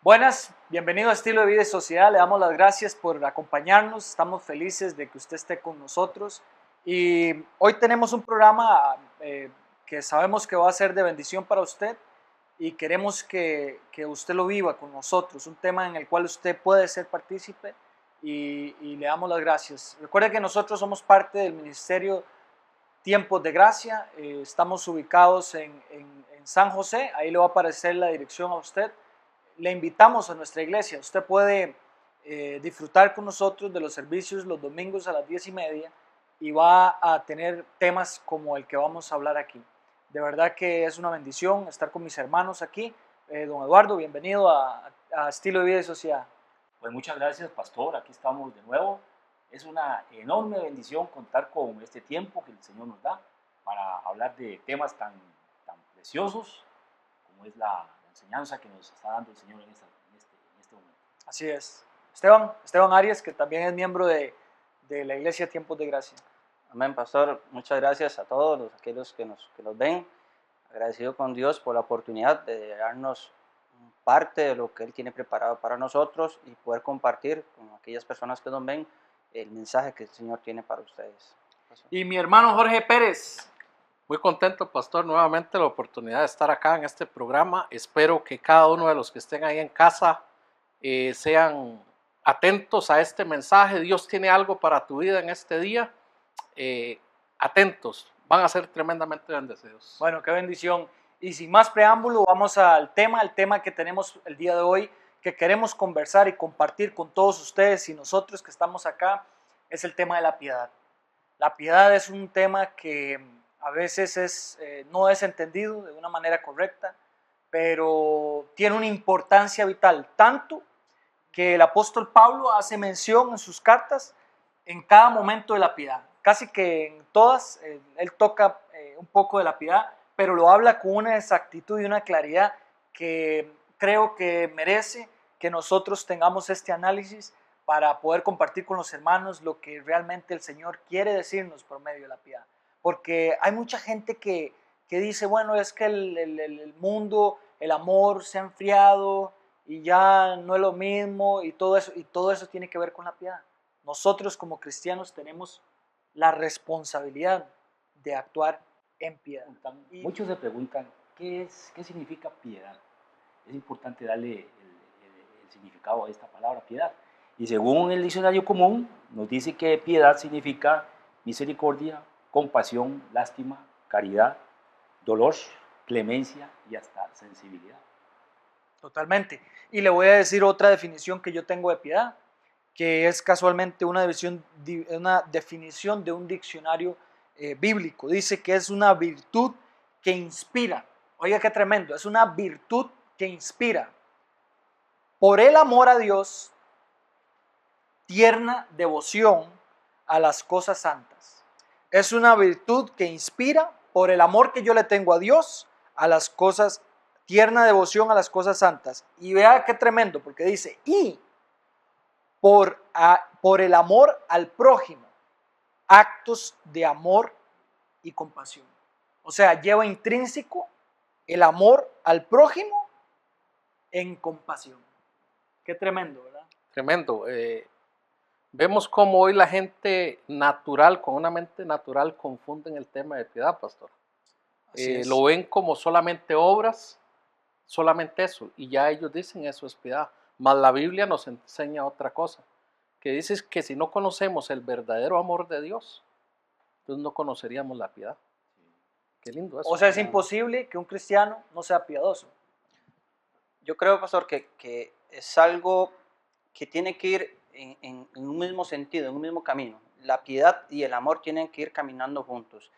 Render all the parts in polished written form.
Buenas, bienvenido a Estilo de Vida y Sociedad. Le damos las gracias por acompañarnos. Estamos felices de que usted esté con nosotros. Y hoy tenemos un programa que sabemos que va a ser de bendición para usted y queremos que usted lo viva con nosotros. Un tema en el cual usted puede ser partícipe y le damos las gracias. Recuerde que nosotros somos parte del Ministerio Tiempos de Gracia. Estamos ubicados en San José. Ahí le va a aparecer la dirección a usted. Le invitamos a nuestra iglesia. Usted puede disfrutar con nosotros de los servicios los domingos a las 10:30 y va a tener temas como el que vamos a hablar aquí. De verdad que es una bendición estar con mis hermanos aquí. Don Eduardo, bienvenido a Estilo de Vida y Sociedad. Pues muchas gracias, pastor. Aquí estamos de nuevo. Es una enorme bendición contar con este tiempo que el Señor nos da para hablar de temas tan preciosos como es la enseñanza que nos está dando el Señor en este momento. Así es. Esteban Arias, que también es miembro de la Iglesia Tiempos de Gracia. Amén, pastor. Muchas gracias a todos aquellos que nos ven. Agradecido con Dios por la oportunidad de darnos parte de lo que Él tiene preparado para nosotros y poder compartir con aquellas personas que nos ven el mensaje que el Señor tiene para ustedes. Y mi hermano Jorge Pérez. Muy contento, pastor, nuevamente la oportunidad de estar acá en este programa. Espero que cada uno de los que estén ahí en casa sean atentos a este mensaje. Dios tiene algo para tu vida en este día. Atentos, van a ser tremendamente bendecidos. Bueno, qué bendición. Y sin más preámbulo, vamos al tema que tenemos el día de hoy, que queremos conversar y compartir con todos ustedes y nosotros que estamos acá, es el tema de la piedad. La piedad es un tema que a veces no es entendido de una manera correcta, pero tiene una importancia vital, tanto que el apóstol Pablo hace mención en sus cartas en cada momento de la piedad. Casi que en todas él toca un poco de la piedad, pero lo habla con una exactitud y una claridad que creo que merece que nosotros tengamos este análisis para poder compartir con los hermanos lo que realmente el Señor quiere decirnos por medio de la piedad. Porque hay mucha gente que dice, bueno, es que el mundo, el amor se ha enfriado y ya no es lo mismo y todo eso tiene que ver con la piedad. Nosotros como cristianos tenemos la responsabilidad de actuar en piedad. Muchos se preguntan, ¿qué significa piedad? Es importante darle el significado a esta palabra, piedad. Y según el diccionario común, nos dice que piedad significa misericordia, compasión, lástima, caridad, dolor, clemencia y hasta sensibilidad. Totalmente. Y le voy a decir otra definición que yo tengo de piedad, que es casualmente una definición de un diccionario bíblico. Dice que es una virtud que inspira. Oiga qué tremendo, es una virtud que inspira por el amor a Dios, tierna devoción a las cosas santas. Es una virtud que inspira por el amor que yo le tengo a Dios, a las cosas, tierna devoción a las cosas santas. Y vea qué tremendo, porque dice, y por el amor al prójimo, actos de amor y compasión. O sea, lleva intrínseco el amor al prójimo en compasión. Qué tremendo, ¿verdad? Tremendo. Vemos cómo hoy la gente natural, con una mente natural, confunden el tema de piedad, pastor. Lo ven como solamente obras, solamente eso, y ya ellos dicen eso es piedad. Mas la Biblia nos enseña otra cosa, que dice que si no conocemos el verdadero amor de Dios, entonces no conoceríamos la piedad. Qué lindo eso. O sea, es imposible que un cristiano no sea piadoso. Yo creo, pastor, que es algo que tiene que ir en un mismo sentido, en un mismo camino. La piedad y el amor tienen que ir caminando juntos.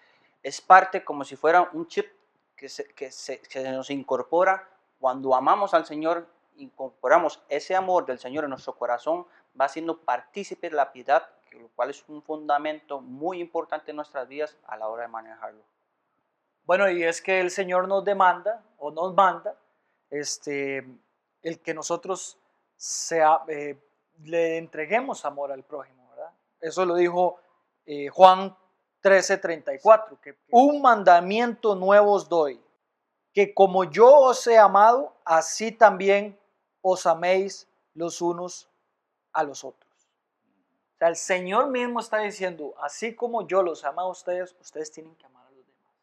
Es parte como si fuera un chip que se nos incorpora cuando amamos al Señor, incorporamos ese amor del Señor en nuestro corazón, va siendo partícipe de la piedad, lo cual es un fundamento muy importante en nuestras vidas a la hora de manejarlo. Bueno, y es que el Señor nos demanda o nos manda el que nosotros le entreguemos amor al prójimo, ¿verdad? Eso lo dijo Juan 13:34, que un mandamiento nuevo os doy, que como yo os he amado, así también os améis los unos a los otros. O sea, el Señor mismo está diciendo, así como yo los amo a ustedes, ustedes tienen que amar a los demás.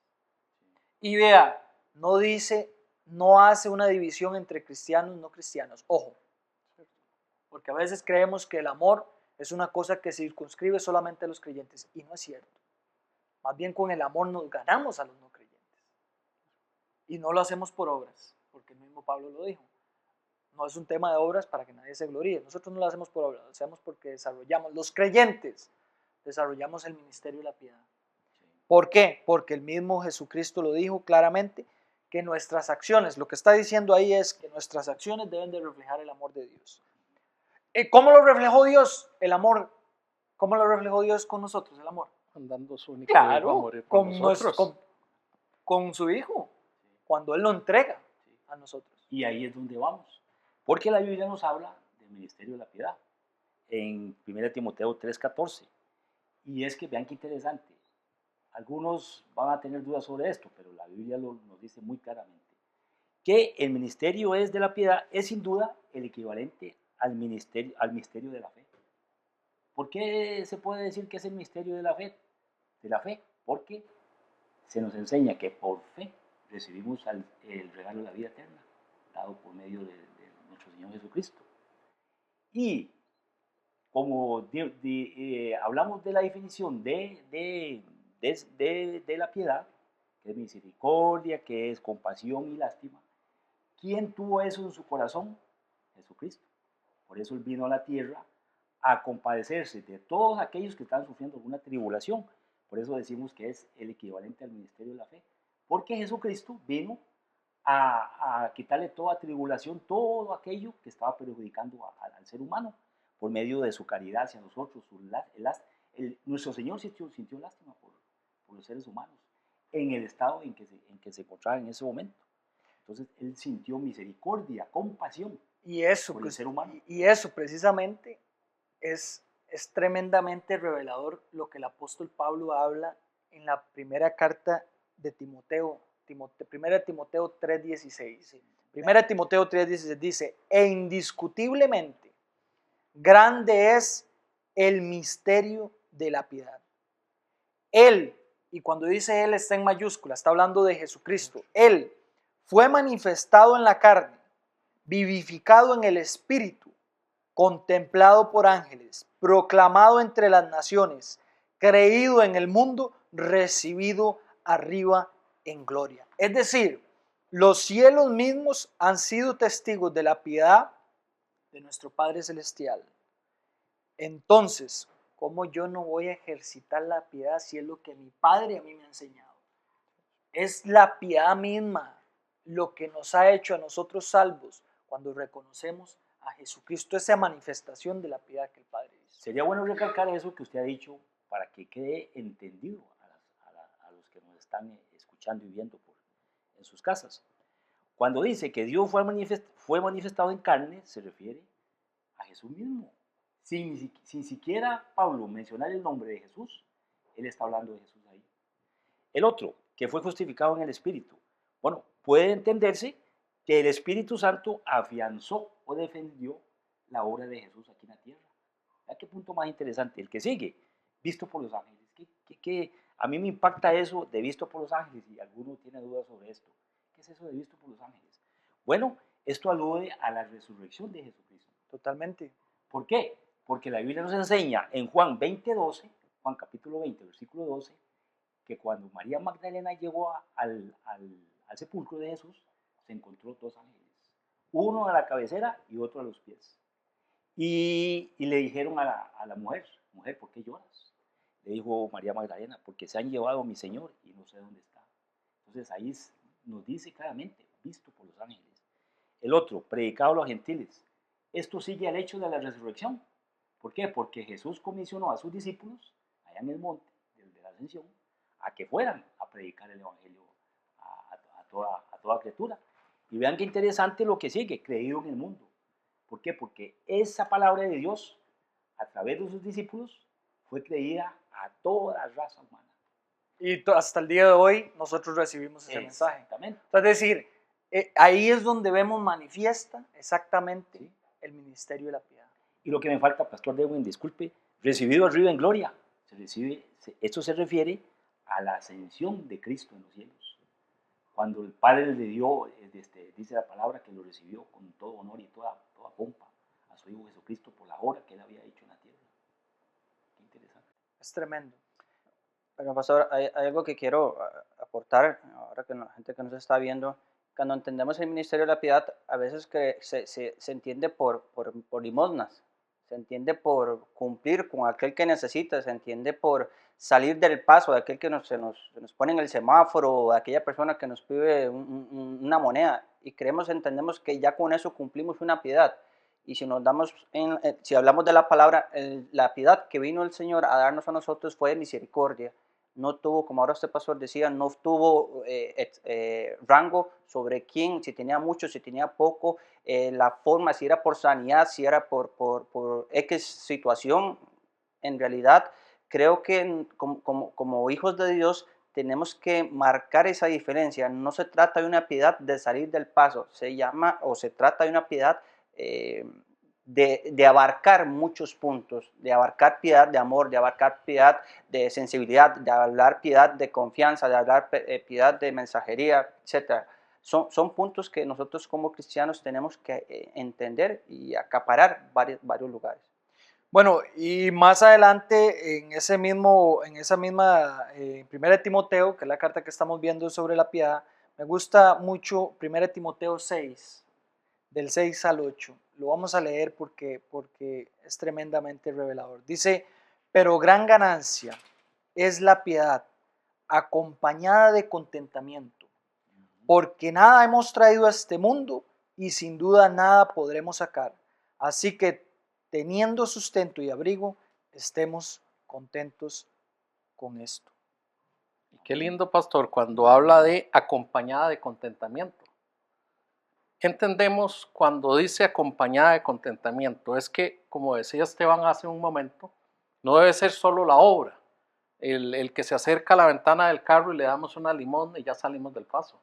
Y vea, no dice, no hace una división entre cristianos y no cristianos. Ojo, porque a veces creemos que el amor es una cosa que circunscribe solamente a los creyentes, y no es cierto. Más bien con el amor nos ganamos a los no creyentes. Y no lo hacemos por obras, porque el mismo Pablo lo dijo. No es un tema de obras para que nadie se gloríe. Nosotros no lo hacemos por obras, lo hacemos porque desarrollamos, los creyentes, desarrollamos el ministerio de la piedad. ¿Por qué? Porque el mismo Jesucristo lo dijo claramente, que nuestras acciones, lo que está diciendo ahí es que nuestras acciones deben de reflejar el amor de Dios. ¿Cómo lo reflejó Dios? El amor. ¿Cómo lo reflejó Dios con nosotros, el amor? Mandando su único hijo a Claro, morir por nosotros. con su hijo, cuando Él lo entrega a nosotros. Y ahí es donde vamos. Porque la Biblia nos habla del ministerio de la piedad en 1 Timoteo 3:14. Y es que vean qué interesante. Algunos van a tener dudas sobre esto, pero la Biblia nos dice muy claramente que el ministerio de la piedad es sin duda el equivalente al misterio de la fe. ¿Por qué se puede decir que es el misterio de la fe? Porque se nos enseña que por fe recibimos el regalo de la vida eterna, dado por medio de nuestro Señor Jesucristo. Y como hablamos de la definición de la piedad, que es misericordia, que es compasión y lástima, ¿quién tuvo eso en su corazón? Jesucristo. Por eso Él vino a la tierra a compadecerse de todos aquellos que están sufriendo alguna tribulación. Por eso decimos que es el equivalente al ministerio de la fe. Porque Jesucristo vino a quitarle toda tribulación, todo aquello que estaba perjudicando al ser humano, por medio de su caridad hacia nosotros. Nuestro Señor sintió lástima por los seres humanos, en el estado en que se encontraba en ese momento. Entonces, Él sintió misericordia, compasión por el ser humano. Y eso precisamente es tremendamente revelador lo que el apóstol Pablo habla en la primera carta de Timoteo, 1 Timoteo 3:16. 1 Timoteo 3:16 dice, e indiscutiblemente grande es el misterio de la piedad. Él, y cuando dice Él está en mayúscula, está hablando de Jesucristo. Él fue manifestado en la carne, vivificado en el espíritu, contemplado por ángeles, proclamado entre las naciones, creído en el mundo, recibido arriba en gloria. Es decir, los cielos mismos han sido testigos de la piedad de nuestro Padre Celestial. Entonces, ¿cómo yo no voy a ejercitar la piedad si es lo que mi Padre a mí me ha enseñado? Es la piedad misma lo que nos ha hecho a nosotros salvos cuando reconocemos a Jesucristo, esa manifestación de la piedad que el Padre hizo. Sería bueno recalcar eso que usted ha dicho para que quede entendido a los que nos están escuchando y viendo en sus casas. Cuando dice que Dios fue manifestado en carne, se refiere a Jesús mismo. Sin siquiera Pablo mencionar el nombre de Jesús, él está hablando de Jesús ahí. El otro, que fue justificado en el Espíritu. Bueno, puede entenderse que el Espíritu Santo afianzó o defendió la obra de Jesús aquí en la tierra. ¿Vea qué punto más interesante? El que sigue, visto por los ángeles. A mí me impacta eso de visto por los ángeles, y alguno tiene dudas sobre esto. ¿Qué es eso de visto por los ángeles? Bueno, esto alude a la resurrección de Jesucristo. Totalmente. ¿Por qué? Porque la Biblia nos enseña en Juan 20:12, Juan capítulo 20, versículo 12, que cuando María Magdalena llegó al sepulcro de Jesús, se encontró dos ángeles, uno a la cabecera y otro a los pies. Y le dijeron a la mujer, ¿por qué lloras? Le dijo María Magdalena, porque se han llevado a mi Señor y no sé dónde está. Entonces ahí nos dice claramente, visto por los ángeles. El otro, predicado a los gentiles. Esto sigue al hecho de la resurrección. ¿Por qué? Porque Jesús comisionó a sus discípulos, allá en el monte de la Ascensión, a que fueran a predicar el Evangelio a toda criatura. Y vean qué interesante lo que sigue, creído en el mundo. ¿Por qué? Porque esa palabra de Dios, a través de sus discípulos, fue creída a toda raza humana. Y hasta el día de hoy nosotros recibimos ese mensaje. Exactamente. Es decir, ahí es donde vemos manifiesta exactamente Sí. el ministerio de la piedad. Y lo que me falta, Pastor Dewin, disculpe, recibido arriba en gloria. Esto se refiere a la ascensión de Cristo en los cielos. Cuando el Padre le dio, dice la palabra, que lo recibió con todo honor y toda pompa a su Hijo Jesucristo por la obra que él había hecho en la tierra. Qué interesante. Es tremendo. Pero pastor, hay algo que quiero aportar, ahora que la gente que nos está viendo, cuando entendemos el ministerio de la piedad, a veces que se entiende por limosnas, se entiende por cumplir con aquel que necesita, se entiende por salir del paso de aquel que se nos pone en el semáforo, o de aquella persona que nos pide una moneda, y entendemos que ya con eso cumplimos una piedad. Y si nos damos, si hablamos de la palabra, la piedad que vino el Señor a darnos a nosotros fue misericordia. No tuvo, como ahora este pastor decía, no tuvo rango sobre quién, si tenía mucho, si tenía poco, la forma, si era por sanidad, si era por X situación. En realidad, creo que como hijos de Dios tenemos que marcar esa diferencia. No se trata de una piedad de salir del paso, se trata de una piedad de abarcar muchos puntos, de abarcar piedad de amor, de abarcar piedad de sensibilidad, de hablar piedad de confianza, de hablar piedad de mensajería, etc. Son puntos que nosotros como cristianos tenemos que entender y acaparar varios lugares. Bueno, y más adelante en esa misma 1 Timoteo, que es la carta que estamos viendo sobre la piedad, me gusta mucho 1 Timoteo 6, del 6 al 8. Lo vamos a leer porque es tremendamente revelador. Dice, pero gran ganancia es la piedad, acompañada de contentamiento, porque nada hemos traído a este mundo y sin duda nada podremos sacar. Así que teniendo sustento y abrigo, estemos contentos con esto. Y qué lindo, pastor, cuando habla de acompañada de contentamiento. ¿Qué entendemos cuando dice acompañada de contentamiento? Es que, como decía Esteban hace un momento, no debe ser solo la obra, el que se acerca a la ventana del carro y le damos una limosna y ya salimos del paso.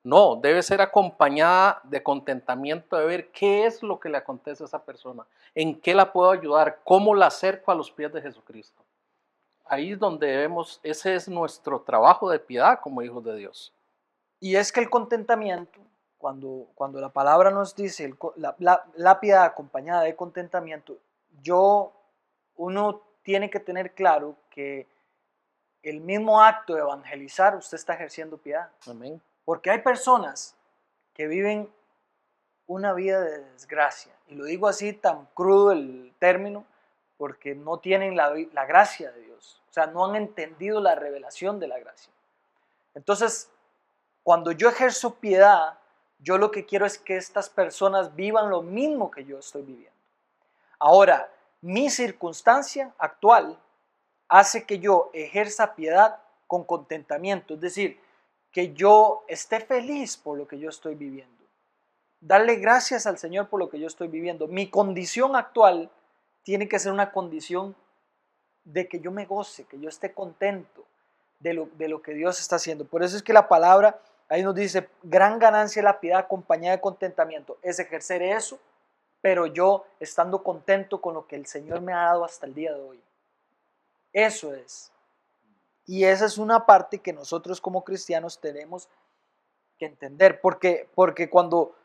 No, debe ser acompañada de contentamiento de ver qué es lo que le acontece a esa persona, en qué la puedo ayudar, cómo la acerco a los pies de Jesucristo. Ahí es donde debemos, ese es nuestro trabajo de piedad como hijos de Dios. Y es que el contentamiento, cuando la palabra nos dice la piedad acompañada de contentamiento, uno tiene que tener claro que el mismo acto de evangelizar, usted está ejerciendo piedad. Amén. Porque hay personas que viven una vida de desgracia, y lo digo así tan crudo el término, porque no tienen la gracia de Dios, o sea, no han entendido la revelación de la gracia. Entonces, cuando yo ejerzo piedad, yo lo que quiero es que estas personas vivan lo mismo que yo estoy viviendo. Ahora, mi circunstancia actual hace que yo ejerza piedad con contentamiento, es decir, que yo esté feliz por lo que yo estoy viviendo. Darle gracias al Señor por lo que yo estoy viviendo. Mi condición actual tiene que ser una condición de que yo me goce, que yo esté contento de lo que Dios está haciendo. Por eso es que la palabra ahí nos dice, gran ganancia es la piedad acompañada de contentamiento. Es ejercer eso, pero yo estando contento con lo que el Señor me ha dado hasta el día de hoy. Eso es. Y esa es una parte que nosotros como cristianos tenemos que entender, porque cuando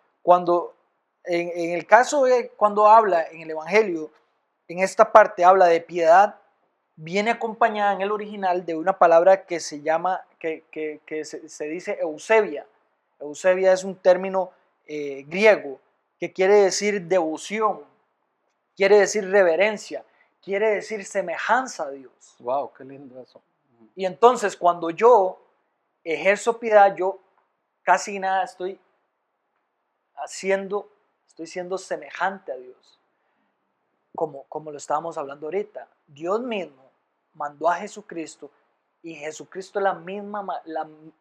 en el caso de cuando habla en el Evangelio, en esta parte habla de piedad, viene acompañada en el original de una palabra que se llama, que se dice eusebia. Eusebia es un término griego que quiere decir devoción, quiere decir reverencia, quiere decir semejanza a Dios. Wow, qué lindo eso. Y entonces cuando yo ejerzo piedad, yo casi nada estoy siendo semejante a Dios. Como lo estábamos hablando ahorita, Dios mismo mandó a Jesucristo y Jesucristo es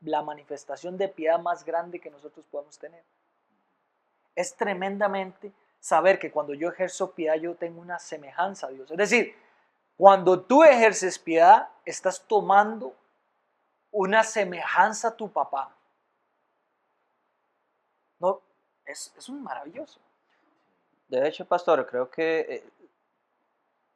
la manifestación de piedad más grande que nosotros podemos tener. Es tremendamente saber que cuando yo ejerzo piedad yo tengo una semejanza a Dios. Es decir, cuando tú ejerces piedad estás tomando una semejanza a tu papá. es un maravilloso. De hecho, pastor, creo que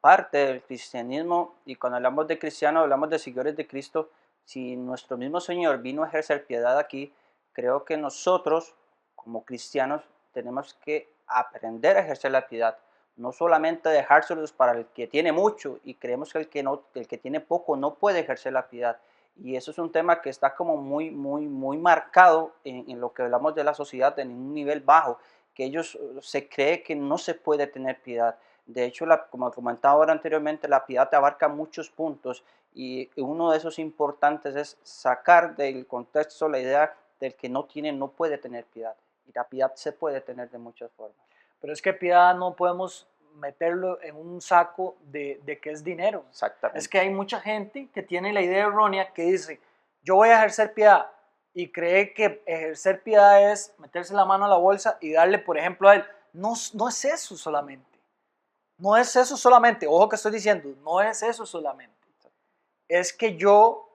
parte del cristianismo, y cuando hablamos de cristianos, hablamos de seguidores de Cristo, si nuestro mismo Señor vino a ejercer piedad aquí, creo que nosotros, como cristianos, tenemos que aprender a ejercer la piedad, no solamente dejárselos para el que tiene mucho, y creemos que el que tiene poco no puede ejercer la piedad. Y eso es un tema que está como muy marcado en lo que hablamos de la sociedad en un nivel bajo, que ellos se cree que no se puede tener piedad. De hecho, como comentaba ahora anteriormente, la piedad abarca muchos puntos y uno de esos importantes es sacar del contexto la idea del que no tiene, no puede tener piedad. Y la piedad se puede tener de muchas formas. Pero es que piedad no podemos meterlo en un saco de que es dinero. Exactamente. Es que hay mucha gente que tiene la idea errónea que dice, yo voy a ejercer piedad, y cree que ejercer piedad es meterse la mano a la bolsa y darle, por ejemplo, a él. No, no es eso solamente. No es eso solamente. Ojo que estoy diciendo, no es eso solamente. Es que yo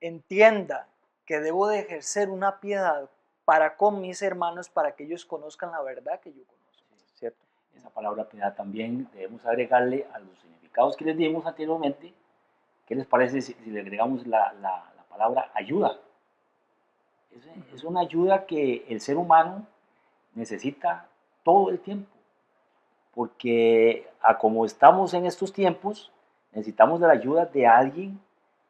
entienda que debo de ejercer una piedad para con mis hermanos, para que ellos conozcan la verdad que yo conozco. ¿Cierto? Esa palabra piedad también debemos agregarle a los significados que les dimos anteriormente. ¿Qué les parece si le agregamos la palabra ayuda? Es una ayuda que el ser humano necesita todo el tiempo, porque a como estamos en estos tiempos, necesitamos de la ayuda de alguien,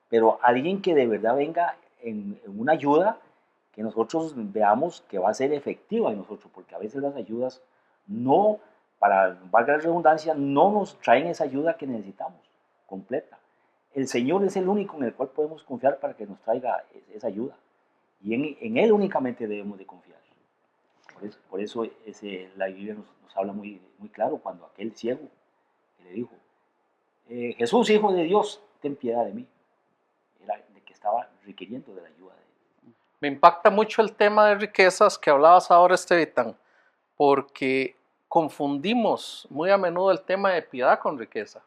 pero alguien que de verdad venga en una ayuda que nosotros veamos que va a ser efectiva en nosotros, porque a veces las ayudas no, para valga la redundancia, no nos traen esa ayuda que necesitamos, completa. El Señor es el único en el cual podemos confiar para que nos traiga esa ayuda. Y en Él únicamente debemos de confiar. Por eso la Biblia nos habla muy claro cuando aquel ciego que le dijo, Jesús, Hijo de Dios, ten piedad de mí. Era de que estaba requiriendo de la ayuda de Él. Me impacta mucho el tema de riquezas que hablabas ahora, Esteban, porque confundimos muy a menudo el tema de piedad con riqueza.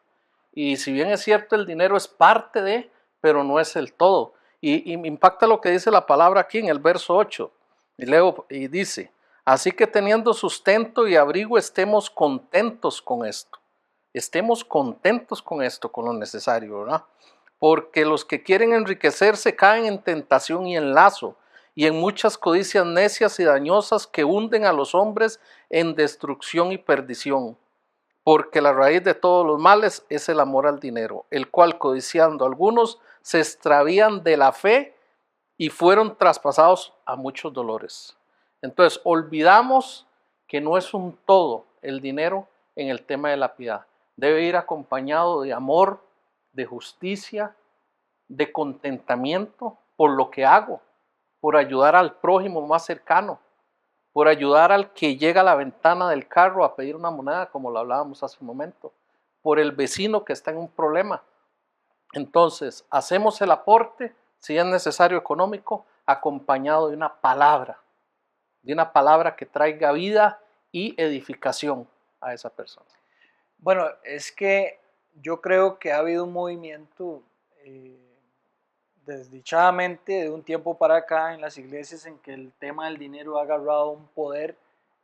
Y si bien es cierto, el dinero es parte de, pero no es el todo. Y me impacta lo que dice la palabra aquí en el verso 8. Y leo y dice, así que teniendo sustento y abrigo, estemos contentos con esto. Estemos contentos con esto, con lo necesario, ¿verdad? Porque los que quieren enriquecerse caen en tentación y en lazo, y en muchas codicias necias y dañosas que hunden a los hombres en destrucción y perdición. Porque la raíz de todos los males es el amor al dinero, el cual codiciando algunos se extravían de la fe y fueron traspasados a muchos dolores. Entonces, olvidamos que no es un todo el dinero en el tema de la piedad. Debe ir acompañado de amor, de justicia, de contentamiento por lo que hago, por ayudar al prójimo más cercano, por ayudar al que llega a la ventana del carro a pedir una moneda, como lo hablábamos hace un momento, por el vecino que está en un problema. Entonces, hacemos el aporte, si es necesario económico, acompañado de una palabra que traiga vida y edificación a esa persona. Bueno, es que yo creo que ha habido un movimiento desdichadamente de un tiempo para acá en las iglesias en que el tema del dinero ha agarrado un poder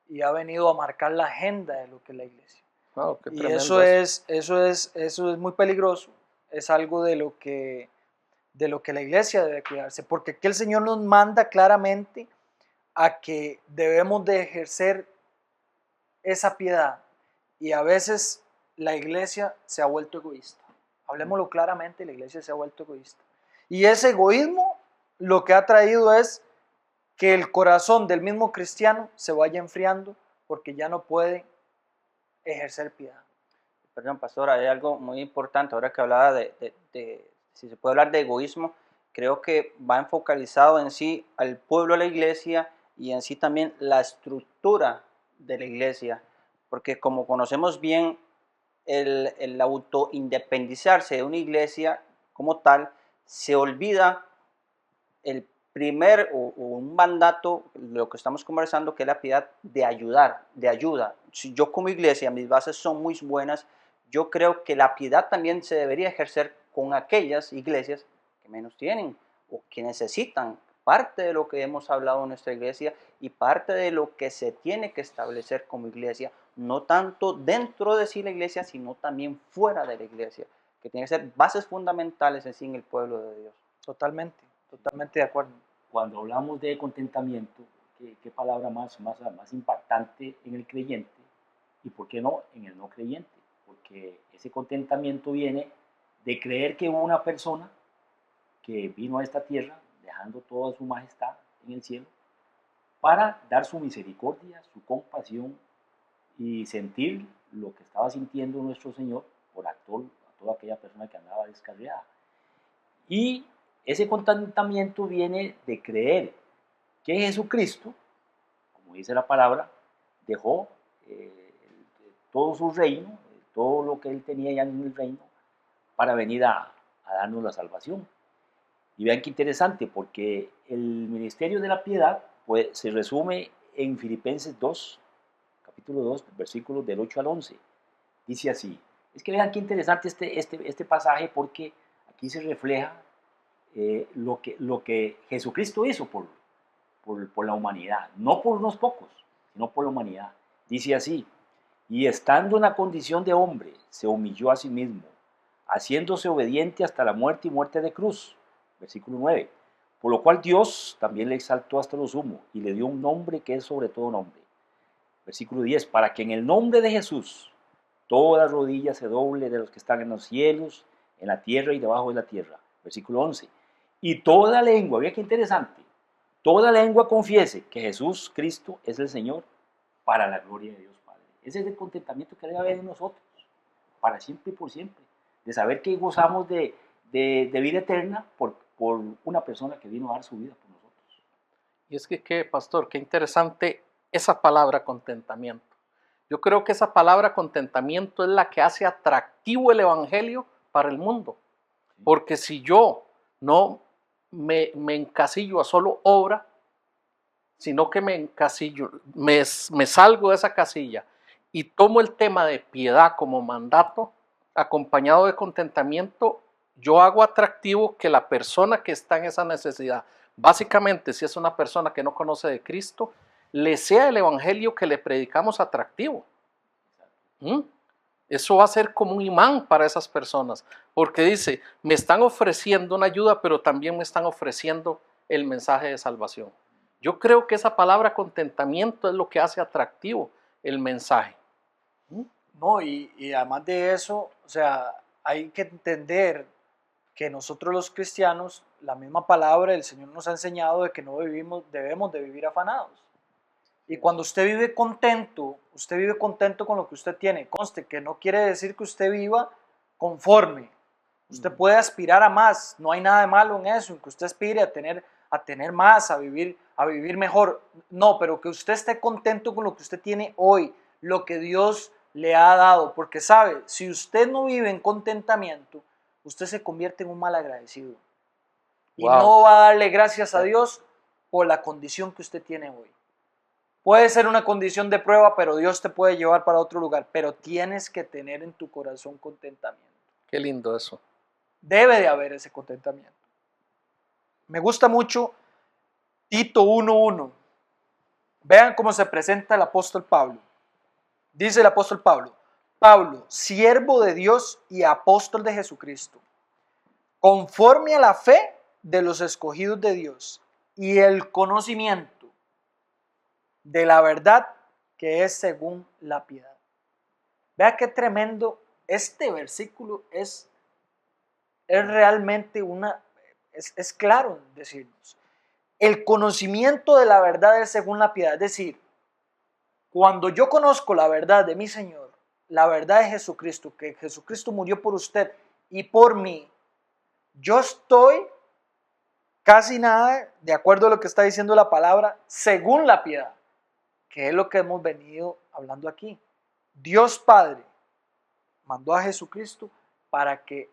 y ha venido a marcar la agenda de lo que es la iglesia. Oh, y eso es muy peligroso, es algo de lo que la iglesia debe cuidarse, porque aquí el Señor nos manda claramente a que debemos de ejercer esa piedad, y a veces la iglesia se ha vuelto egoísta. Hablemoslo claramente, la iglesia se ha vuelto egoísta. Y ese egoísmo lo que ha traído es que el corazón del mismo cristiano se vaya enfriando porque ya no puede ejercer piedad. Perdón, pastor, hay algo muy importante ahora que hablaba si se puede hablar de egoísmo. Creo que va enfocalizado en sí al pueblo de la iglesia y en sí también la estructura de la iglesia, porque como conocemos bien, el autoindependizarse de una iglesia como tal, se olvida el primer o un mandato, lo que estamos conversando, que es la piedad de ayudar, de ayuda. Si yo como iglesia, mis bases son muy buenas, yo creo que la piedad también se debería ejercer con aquellas iglesias que menos tienen o que necesitan parte de lo que hemos hablado en nuestra iglesia y parte de lo que se tiene que establecer como iglesia, no tanto dentro de sí la iglesia, sino también fuera de la iglesia, que tiene que ser bases fundamentales en sí en el pueblo de Dios. Totalmente, totalmente de acuerdo. Cuando hablamos de contentamiento, ¿qué palabra más impactante en el creyente y por qué no en el no creyente? Porque ese contentamiento viene de creer que hubo una persona que vino a esta tierra dejando toda su majestad en el cielo para dar su misericordia, su compasión y sentir lo que estaba sintiendo nuestro Señor por a toda aquella persona que andaba descarriada. Y ese contentamiento viene de creer que Jesucristo, como dice la palabra, dejó todo su reino, todo lo que él tenía ya en el reino, para venir a darnos la salvación. Y vean qué interesante, porque el ministerio de la piedad pues, se resume en Filipenses 2, capítulo 2, versículos del 8 al 11. Dice así, es que vean qué interesante este pasaje, porque aquí se refleja lo que Jesucristo hizo por la humanidad, no por unos pocos, sino por la humanidad. Dice así, y estando en la condición de hombre, se humilló a sí mismo, haciéndose obediente hasta la muerte y muerte de cruz. Versículo 9. Por lo cual Dios también le exaltó hasta lo sumo y le dio un nombre que es sobre todo nombre. Versículo 10. Para que en el nombre de Jesús toda rodilla se doble de los que están en los cielos, en la tierra y debajo de la tierra. Versículo 11. Y toda lengua, vean qué interesante, toda lengua confiese que Jesús Cristo es el Señor para la gloria de Dios Padre. Ese es el contentamiento que debe haber en nosotros, para siempre y por siempre, de saber que gozamos de vida eterna por una persona que vino a dar su vida por nosotros. Y es que, pastor, qué interesante esa palabra contentamiento. Yo creo que esa palabra contentamiento es la que hace atractivo el evangelio para el mundo. Porque si yo no me encasillo a solo obra, sino que me encasillo, me salgo de esa casilla y tomo el tema de piedad como mandato, acompañado de contentamiento, yo hago atractivo que la persona que está en esa necesidad, básicamente si es una persona que no conoce de Cristo, le sea el evangelio que le predicamos atractivo. Eso va a ser como un imán para esas personas, porque dice, me están ofreciendo una ayuda, pero también me están ofreciendo el mensaje de salvación. Yo creo que esa palabra contentamiento es lo que hace atractivo el mensaje. No, y además de eso, o sea, hay que entender que nosotros los cristianos, la misma palabra del Señor nos ha enseñado de que no debemos de vivir afanados. Y cuando usted vive contento con lo que usted tiene. Conste que no quiere decir que usted viva conforme. Usted puede aspirar a más, no hay nada de malo en eso, en que usted aspire a tener más, a vivir mejor. No, pero que usted esté contento con lo que usted tiene hoy, lo que Dios le ha dado. Porque sabe, si usted no vive en contentamiento, usted se convierte en un mal agradecido. Y no va a darle gracias a Dios por la condición que usted tiene hoy. Puede ser una condición de prueba, pero Dios te puede llevar para otro lugar. Pero tienes que tener en tu corazón contentamiento. Qué lindo eso. Debe de haber ese contentamiento. Me gusta mucho Tito 1:1. Vean cómo se presenta el apóstol Pablo. Dice el apóstol Pablo, Pablo, siervo de Dios y apóstol de Jesucristo, conforme a la fe de los escogidos de Dios y el conocimiento de la verdad que es según la piedad. Vea qué tremendo. Este versículo es realmente es claro en decirnos. El conocimiento de la verdad es según la piedad. Es decir, cuando yo conozco la verdad de mi Señor, la verdad de Jesucristo, que Jesucristo murió por usted y por mí, yo estoy casi nada, de acuerdo a lo que está diciendo la palabra, según la piedad, que es lo que hemos venido hablando aquí. Dios Padre mandó a Jesucristo para que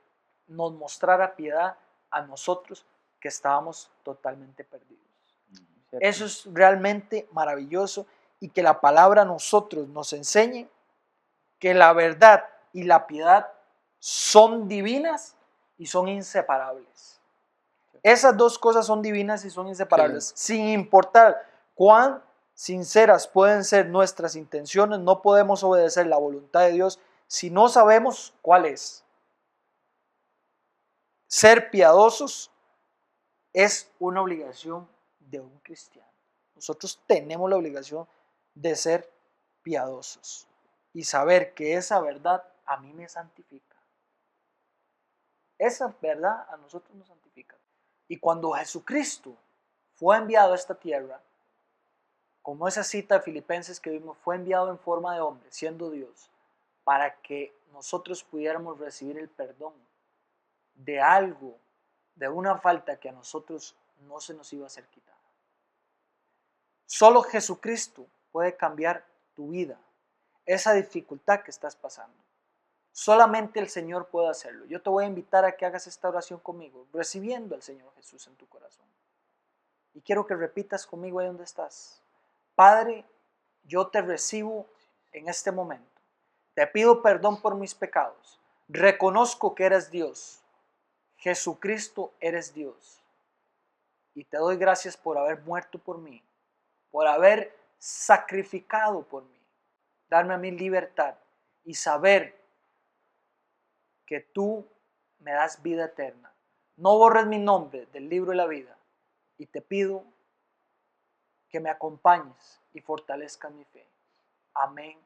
nos mostrara piedad a nosotros que estábamos totalmente perdidos. Eso es realmente maravilloso, y que la palabra a nosotros nos enseñe que la verdad y la piedad son divinas y son inseparables. Esas dos cosas son divinas y son inseparables. Sin importar cuán sinceras pueden ser nuestras intenciones, no podemos obedecer la voluntad de Dios si no sabemos cuál es. Ser piadosos es una obligación de un cristiano. Nosotros tenemos la obligación de ser piadosos y saber que esa verdad a mí me santifica. Esa verdad a nosotros nos santifica. Y cuando Jesucristo fue enviado a esta tierra, como esa cita de Filipenses que vimos, fue enviado en forma de hombre, siendo Dios, para que nosotros pudiéramos recibir el perdón de algo, de una falta que a nosotros no se nos iba a ser quitada. Solo Jesucristo puede cambiar tu vida, esa dificultad que estás pasando. Solamente el Señor puede hacerlo. Yo te voy a invitar a que hagas esta oración conmigo, recibiendo al Señor Jesús en tu corazón. Y quiero que repitas conmigo ahí donde estás. Padre, yo te recibo en este momento. Te pido perdón por mis pecados. Reconozco que eres Dios. Jesucristo, eres Dios. Y te doy gracias por haber muerto por mí, por haber sacrificado por mí, darme a mí libertad y saber que tú me das vida eterna. No borres mi nombre del libro de la vida y te pido que me acompañes y fortalezcas mi fe. Amén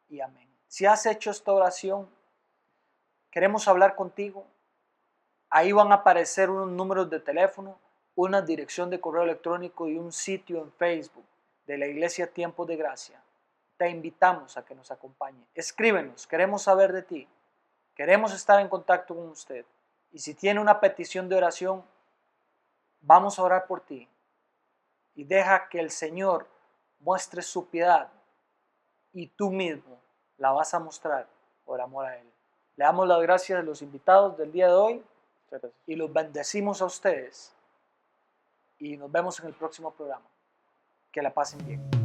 y amén. Si has hecho esta oración, queremos hablar contigo. Ahí van a aparecer unos números de teléfono, una dirección de correo electrónico y un sitio en Facebook de la Iglesia Tiempos de Gracia. Te invitamos a que nos acompañe. Escríbenos, queremos saber de ti. Queremos estar en contacto con usted. Y si tiene una petición de oración, vamos a orar por ti. Y deja que el Señor muestre su piedad y tú mismo la vas a mostrar por amor a Él. Le damos las gracias a los invitados del día de hoy y los bendecimos a ustedes. Y nos vemos en el próximo programa. Que la pasen bien.